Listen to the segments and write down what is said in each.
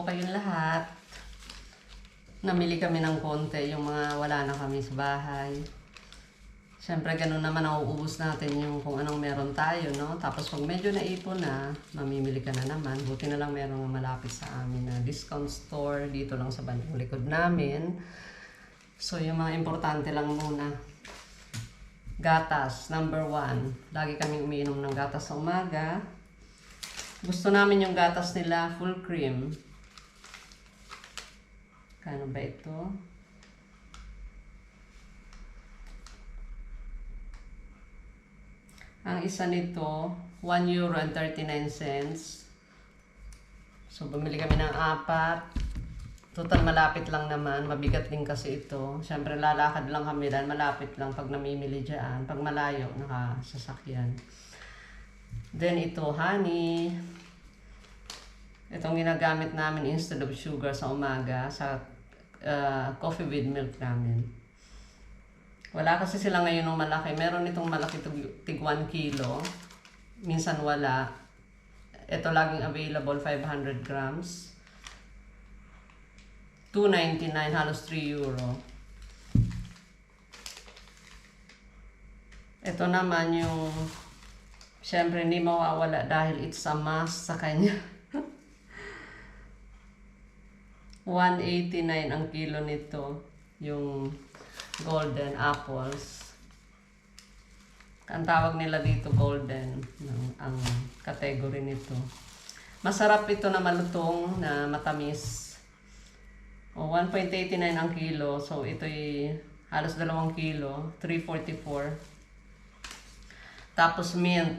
po kayong lahat. Namili kami ng konti, yung mga wala na kami sa bahay. Siyempre, ganun naman nauubos natin yung kung anong meron tayo, no? Tapos pag medyo naipon na, mamimili ka na naman. Buti na lang meron malapit sa amin na discount store dito lang sa bandang likod namin. So, yung mga importante lang muna. Gatas, number 1. Lagi kami umiinom ng gatas sa umaga. Gusto namin yung gatas nila full cream. Kano ba ito? Ang isa nito, €1.39. So, bumili kami ng 4. Total malapit lang naman. Mabigat din kasi ito. Siyempre, lalakad lang kami dahil malapit lang pag namimili dyan. Pag malayo, nakasasakyan. Then, ito, honey. Itong ginagamit namin instead of sugar sa umaga sa coffee with milk namin. Wala kasi sila ngayon ng malaki. Meron itong malaki tig 1 kilo. Minsan wala. Ito laging available, 500 grams. $2.99, halos €3. Ito naman yung, syempre hindi mawawala dahil it's a must sa kanya. 189 ang kilo nito, yung golden apples. Ang tawag nila dito golden, ang category nito. Masarap ito na malutong, na matamis. 1.89 ang kilo, so ito'y halos 2 kilo, 344. Tapos mint,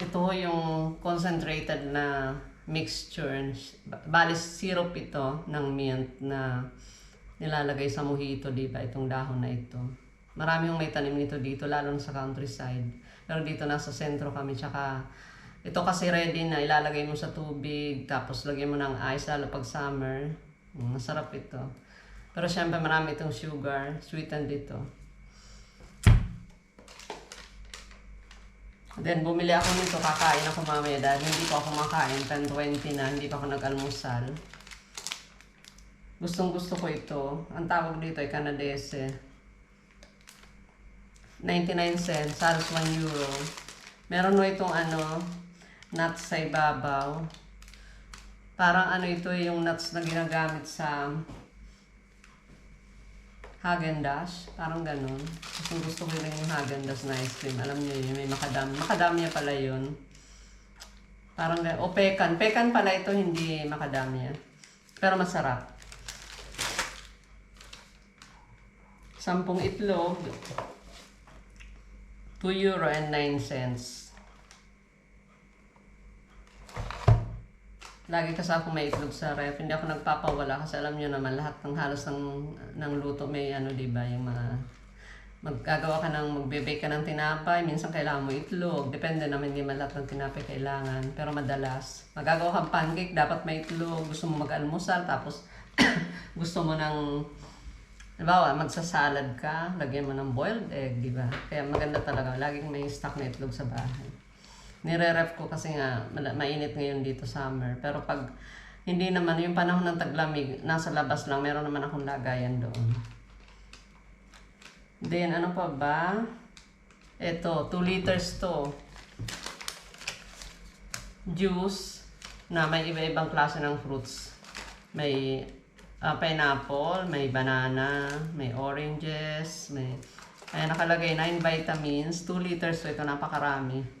ito yung concentrated na mixture. Bali syrup ito ng mint na nilalagay sa mojito, diba? Itong dahon na ito. Marami yung may tanim nito dito, lalo na sa countryside. Pero dito nasa sentro kami, tsaka ito kasi ready na, ilalagay mo sa tubig, tapos lagyan mo ng ice, lalo pag summer. Masarap ito. Pero syempre marami itong sugar, sweetened dito. Then bumili ako nito, kakain ako mamaya dahil hindi ko ako makain, 10:20 na, hindi pa ako nag-almusal. Gustong gusto ko ito. Ang tawag dito ay Canadese. 99 cents, halos €1. Meron mo itong nuts sa ibabaw. Parang ito yung nuts na ginagamit sa Häagen-Dazs. Parang ganun. Gusto ko rin yung Häagen-Dazs na ice cream. Alam niyo yun, may macadamia. Macadamia pala yun. Parang o pecan. Pecan pala ito, hindi macadamia. Pero masarap. 10 itlog. €2.09. Lagi kasi ako may itlog sa ref. Hindi ako nagpapawala kasi alam nyo naman lahat ng halos ng luto may diba, yung mga magbebe ka ng tinapay, minsan kailangan mo itlog. Depende naman, hindi man lahat ng tinapay kailangan. Pero madalas, magagawa kang pancake, dapat may itlog. Gusto mo mag-almusal, tapos gusto mo ng, halimbawa, magsasalad ka, lagyan mo ng boiled egg, diba? Kaya maganda talaga, laging may stock na itlog sa bahay. Nire-ref ko kasi nga mainit ngayon dito summer. Pero pag hindi naman, yung panahon ng taglamig, nasa labas lang, meron naman akong lagayan doon. Then, ano pa ba? Ito, 2 liters to. Juice na may iba-ibang klase ng fruits. May pineapple, may banana, may oranges, may nakalagay 9 vitamins, 2 liters, so ito napakarami.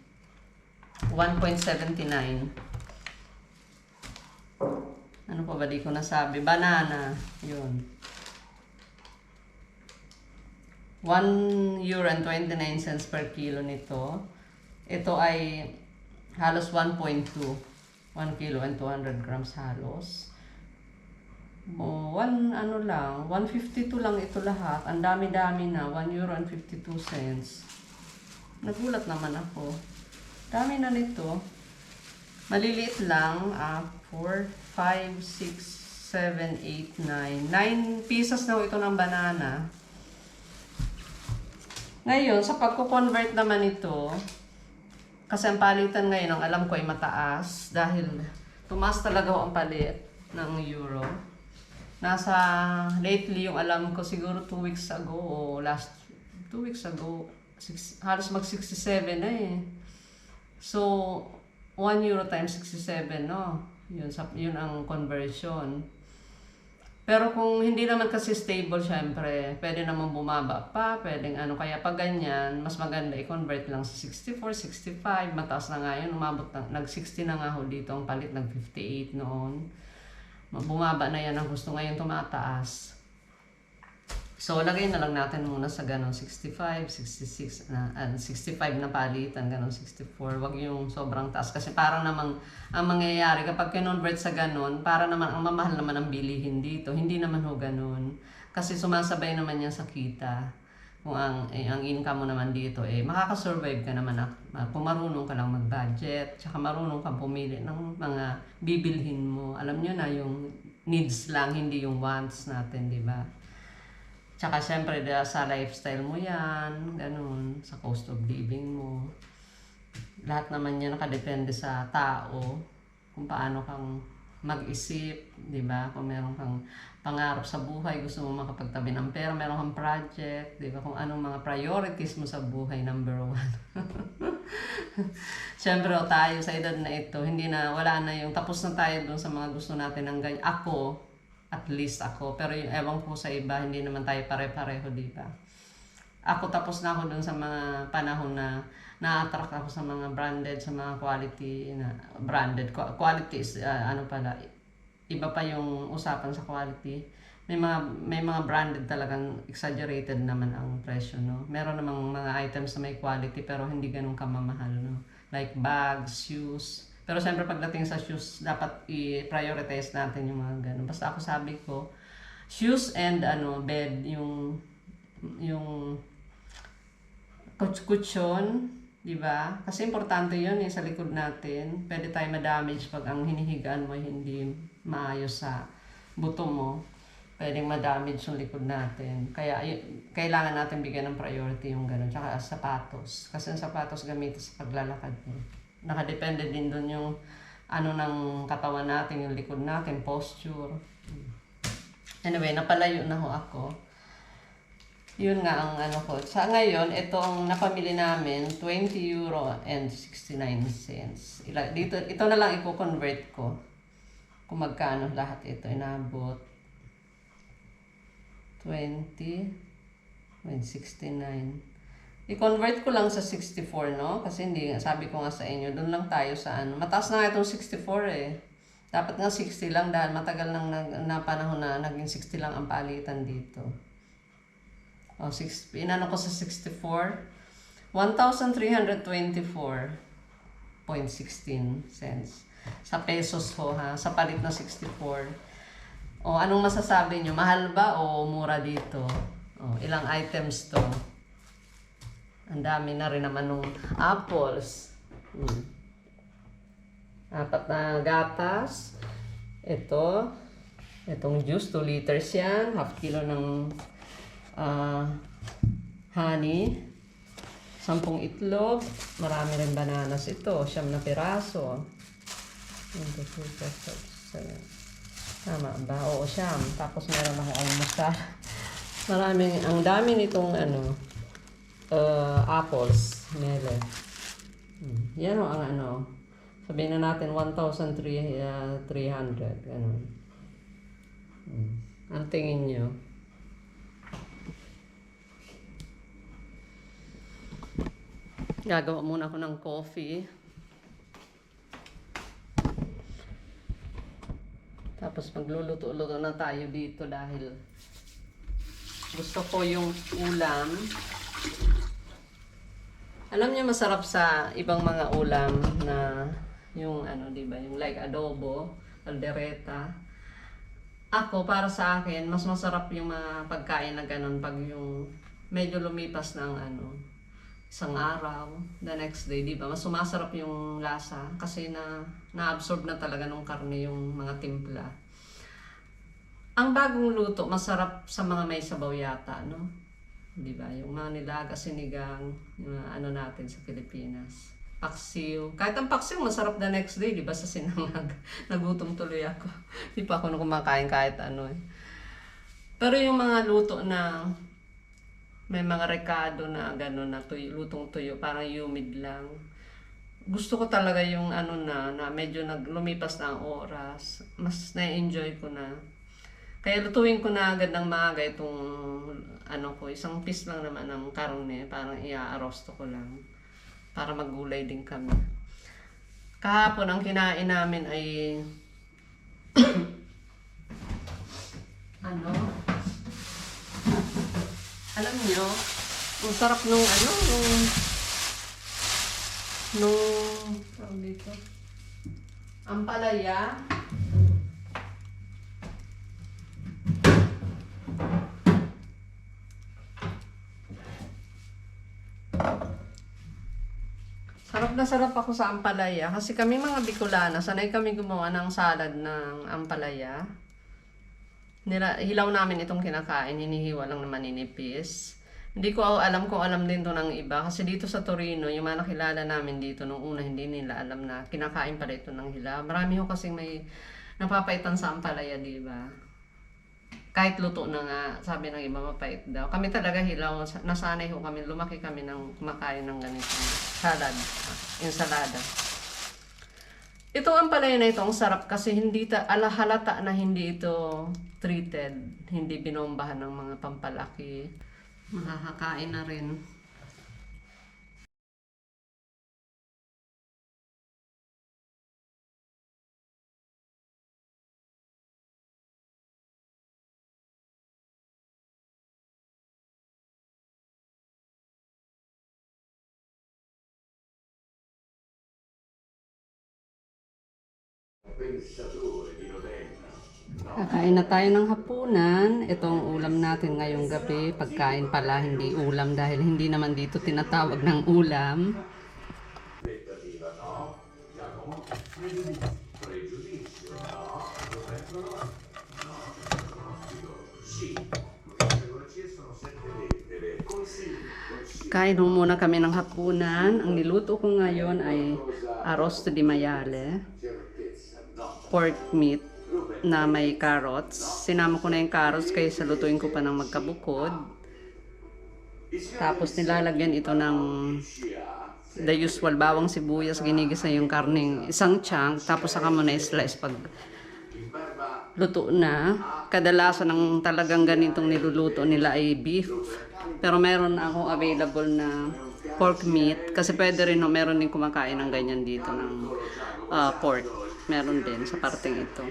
1.79. Ano pa ba di ko nasabi? Banana. Yun. €1.29 per kilo nito. Ito ay halos 1.2. 1 kilo and 200 grams halos. 152 lang ito lahat. Ang dami-dami na. €1.52. Nagulat naman ako. Dami na nito. Maliliit lang. 4, 5, 6, 7, 8, 9. 9 pieces na ito ng banana. Ngayon, sa pagko-convert naman ito, kasi ang palitan ngayon, ang alam ko ay mataas. Dahil tumaas talaga ang palit. ng euro. Nasa, lately yung alam ko siguro 2 weeks ago o last 2 weeks ago, halos mag 67 na eh. So, 1 euro times 67, no? Yun ang conversion. Pero kung hindi naman kasi stable, syempre, pwede naman bumaba pa, pwedeng ano, kaya pag ganyan, mas maganda i-convert lang sa 64, 65, mataas na nga yun, umabot na, nag-60 na nga ho dito ang palit, nag-58 noon. Bumaba na yan ang gusto, ngayon tumataas. So, lagay na lang natin muna sa ganun, 65, 66, 65 na palitan, ganun, 64. Wag yung sobrang taas. Kasi parang namang, ang mangyayari, kapag kinonvert sa ganun, para naman, ang mamahal naman ang bilihin dito. Hindi naman ho ganun. Kasi sumasabay naman yan sa kita. Kung ang income mo naman dito, makakasurvive ka naman kung marunong ka lang mag-budget, tsaka marunong kang pumili ng mga bibilhin mo. Alam nyo na, yung needs lang, hindi yung wants natin, di ba? Tsaka syempre sa lifestyle mo yan, ganun, sa cost of living mo. Lahat naman yan nakadepende sa tao, kung paano kang mag-isip, di ba? Kung meron kang pangarap sa buhay, gusto mo makapagtabi ng pera, meron kang project, di ba? Kung anong mga priorities mo sa buhay, number 1. Syempre tayo sa edad na ito, wala na yung tapos na tayo dun sa mga gusto natin ng ganyan. At least ako. Pero yung ewan ko sa iba, hindi naman tayo pare-pareho, di ba? Ako tapos na ako dun sa mga panahon na na-attract ako sa mga branded, sa mga quality na branded qualities, iba pa yung usapan sa quality. May mga branded talagang exaggerated naman ang presyo, no. Meron namang mga items na may quality pero hindi ganun kamamahal, no. Like bags, shoes. Pero siyempre pagdating sa shoes, dapat i-prioritize natin yung mga ganun. Basta ako sabi ko, shoes and bed, yung kutsyon, di ba? Kasi importante yun sa likod natin. Pwede tayo ma-damage pag ang hinihigaan mo hindi maayos sa buto mo. Pwedeng ma-damage yung likod natin. Kaya kailangan natin bigyan ng priority yung ganun. Tsaka sapatos. Kasi ang sapatos gamitin sa paglalakad mo. Nakadepende din doon yung ng katawan natin, yung likod natin, posture. Anyway, napalayo na ho ako. Yun nga ang ko. Sa ngayon, ito ang napamili namin, 20 euro and 69 cents. Ito na lang i-convert ko. Kung magkano lahat ito inabot. 20 and 69. I-convert ko lang sa 64, no? Kasi sabi ko nga sa inyo, doon lang tayo sa mataas na nga itong 64 eh. Dapat nga 60 lang dahil matagal nang na panahon na naging 60 lang ang palitan dito. Inano ko sa 64, 1,324.16 cents. Sa pesos ho ha, sa palit na 64. Anong masasabi nyo? Mahal ba o mura dito? Ilang items to? Ang dami na rin naman nung apples. 4 na gatas. Itong juice, 2 liters yan. Half kilo ng honey. 10 itlog. Marami rin bananas ito. 9 na piraso. 1, 2, 3, 4, 5, 6, 7. Tama ba? Oo, 9. Tapos meron akong almusal. Ang dami nitong apples, mele. Yan o ang sabihin na natin 1,300. Ganun. Ang tingin nyo? Gagawa muna ako ng coffee. Tapos magluluto-luto na tayo dito dahil gusto ko yung ulam. Alam niyo masarap sa ibang mga ulam na yung di ba, yung like adobo, caldereta. Ako para sa akin, mas masarap yung mga pagkain na ganun pag yung medyo lumipas ng isang araw, the next day, di ba? Mas sumasarap yung lasa kasi na-absorb na talaga ng karne yung mga timpla. Ang bagong luto, masarap sa mga may sabaw yata, no? Di ba? Yung mga nilaga, sinigang, yung natin sa Pilipinas. paksiw. Kahit ang paksiw, masarap the next day, di ba? Sa sinangag. Nagutom tuloy ako. Di pa ako kumakain kahit ano eh. Pero yung mga luto na may mga rekado na gano'n na tuyo, lutong tuyo, parang humid lang. Gusto ko talaga yung ano na medyo lumipas na ang oras. Mas na-enjoy ko na. Kaya lutuin ko na agad ng maaga itong ano ko, isang piece lang naman ng karne, parang i-arosto ko lang para maggulay din kami. Kahapon ang kinain namin ay ano? Alam niyo, ang sarap nung ano, tawag dito, ampalaya. Sarap na sarap ako sa ampalaya kasi kami mga Bicolana, sanay kami gumawa ng salad ng ampalaya. Hilaw namin itong kinakain, hinihiwa lang naman ninipis. Hindi ko alam kung alam din to ng iba kasi dito sa Torino, yung mga nakilala namin dito nung una, hindi nila alam na kinakain pala ito ng hilaw. Marami ho kasing may napapaitan sa ampalaya, di ba? Kahit luto na nga, sabi ng iba mapait daw. Kami talaga hilaw, nasanay ho kami, lumaki kami ng kumakain ng ganitong salad, ensalada. Ito ang palaya na ito, ang sarap kasi hindi halata na hindi ito treated, hindi binombahan ng mga pampalaki. Makakakain na rin. Kakain na tayo ng hapunan. Ito ang ulam natin ngayong gabi. Pagkain pala, hindi ulam dahil hindi naman dito tinatawag ng ulam. Kain ho muna kami ng hapunan. Ang niluto ko ngayon ay arroz di maiale, pork meat na may carrots. Sinama ko na yung carrots kaya salutuin ko pa ng magkabukod. Tapos nilalagyan ito ng the usual bawang sibuyas, ginigisa yung karning isang chunk, tapos saka mo na slice pag luto na. Kadalasan ng talagang ganitong niluluto nila ay beef. Pero meron akong available na pork meat. Kasi pwede rin, meron din kumakain ng ganyan dito ng pork. Meron din sa parteng ito.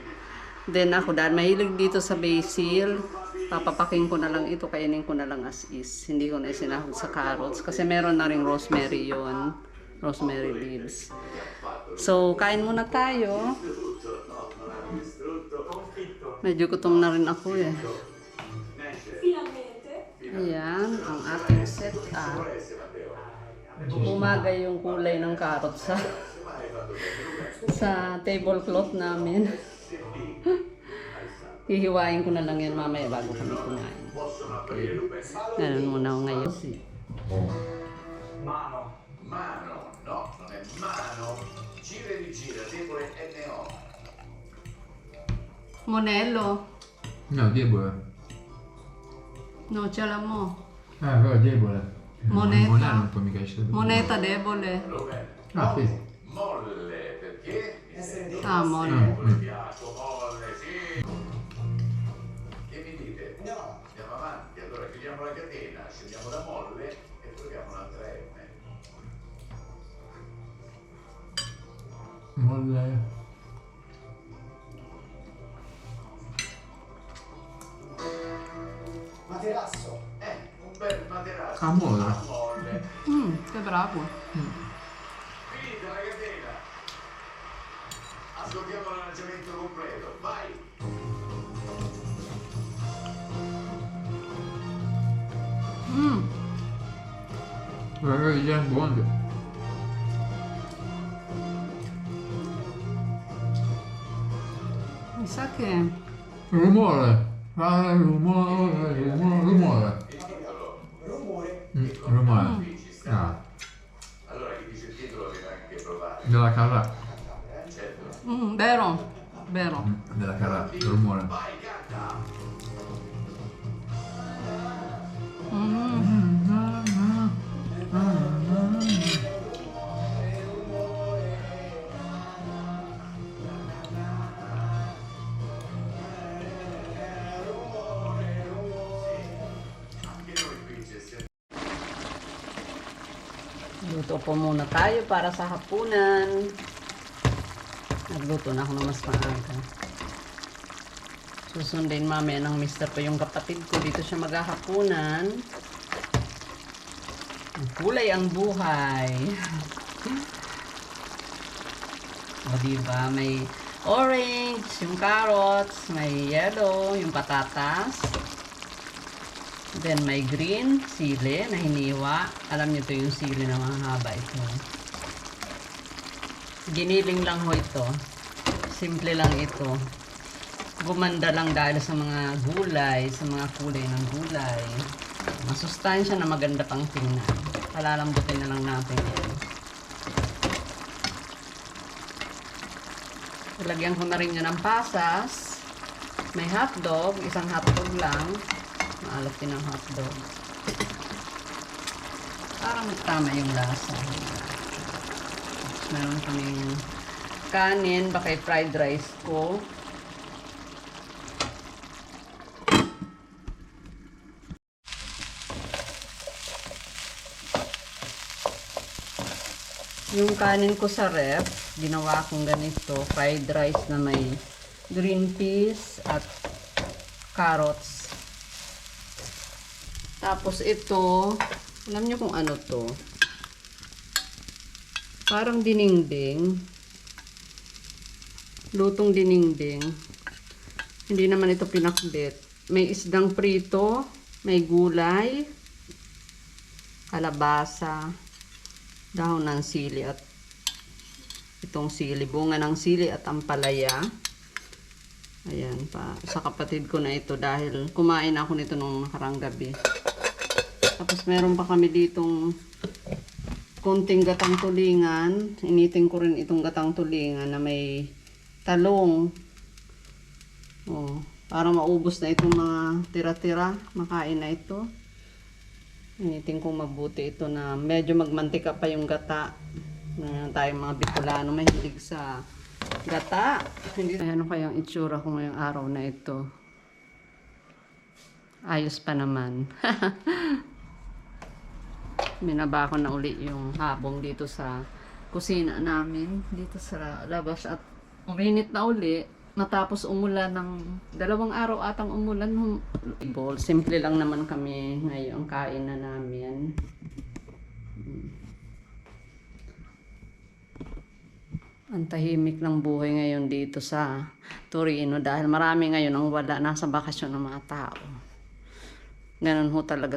Then ako, dahil mahilig dito sa basil, papapaking ko na lang ito, kainin ko na lang as is. Hindi ko na isinahog sa carrots. Kasi meron na rin rosemary yon, rosemary leaves. So, kain muna tayo. Medyo gutom na rin ako eh. Ayan, ang ating setup. Umaga yung kulay ng carrots sa tablecloth namin. Hihiwain ko na lang yan mamaya bago kami kumain. Okay. Ganun muna ako ngayon. Mano, no, non è mano. Gira e rigira, debole e neo. Monello. No, debole. No, ce l'amo. Però è debole. Moneta. Moneta non può mica essere debole. Moneta debole. Ah, sì. Molle, perché? Ah, molle. Molle, sì. Che mi dite? No. Andiamo avanti, allora chiudiamo la catena, scendiamo da molle e troviamo un'altra M. Molle. Materasso. Un bel materasso. Ah, molle. A molle. Che bravo. Finita la catena. Ascoltiamo l'arrangiamento completo. Vai. Guarda, buono. Mi sa che... Rumore. Ah, rumore, rumore, rumore. Rumore. Rumore. Ah. Allora chi dice il titolo che cara. Certo. Vero, vero. Della cara, il rumore. Vai, gatta! Anche noi qui gestiamo. Luto po muna tayo para sa hapunan. Nagluto na ako ng mas maaga. Susundin mamaya ng mister ko yung kapatid ko. Dito siya maghahapunan. Ang kulay ang buhay. O diba, may orange, yung carrots, may yellow, yung patatas. Then may green, sili na hiniwa. Alam niyo to yung sili na mahaba ito. Giniling lang ho ito. Simple lang ito. Gumanda lang dahil sa mga gulay, sa mga kulay ng gulay. Masustansya na maganda pang tingnan. Palalambutin na lang natin yan. Ilagyan ko na rin yun ng pasas. May hotdog, isang hotdog lang. Maalat din ang hotdog. Parang tama yung lasa. Meron kaming kanin, baka fried rice ko. Yung kanin ko sa ref, ginawa kong ganito, fried rice na may green peas at carrots. Tapos ito, alam nyo kung ano to? Parang dinengdeng. Lutong dinengdeng. Hindi naman ito pinakbit. May isdang prito, may gulay, kalabasa, dahon ng sili at itong sili, bunga ng sili at ampalaya. Ayan pa, sa kapatid ko na ito dahil kumain ako nito nung nakarang gabi. Tapos meron pa kami ditong konting gatang tulingan. Initin ko rin itong gatang tulingan na may talong. Oh, para maubos na itong mga tira-tira, makain na ito. Initin kong mabuti ito na medyo magmantika pa yung gata. Na tayong mga Bicolano mahilig sa gata. Ayan kaya ang itsura ko ngayong araw na ito. Ayos pa naman. Binaba ko na uli yung habong dito sa kusina namin. Dito sa labas at uminit na uli. Matapos umulan ng 2 araw atang umulan. Simple lang naman kami ngayon ang kain na namin. Ang tahimik ng buhay ngayon dito sa Torino dahil marami ngayon ang wala, nasa bakasyon ng mga tao. Ganun ho talaga.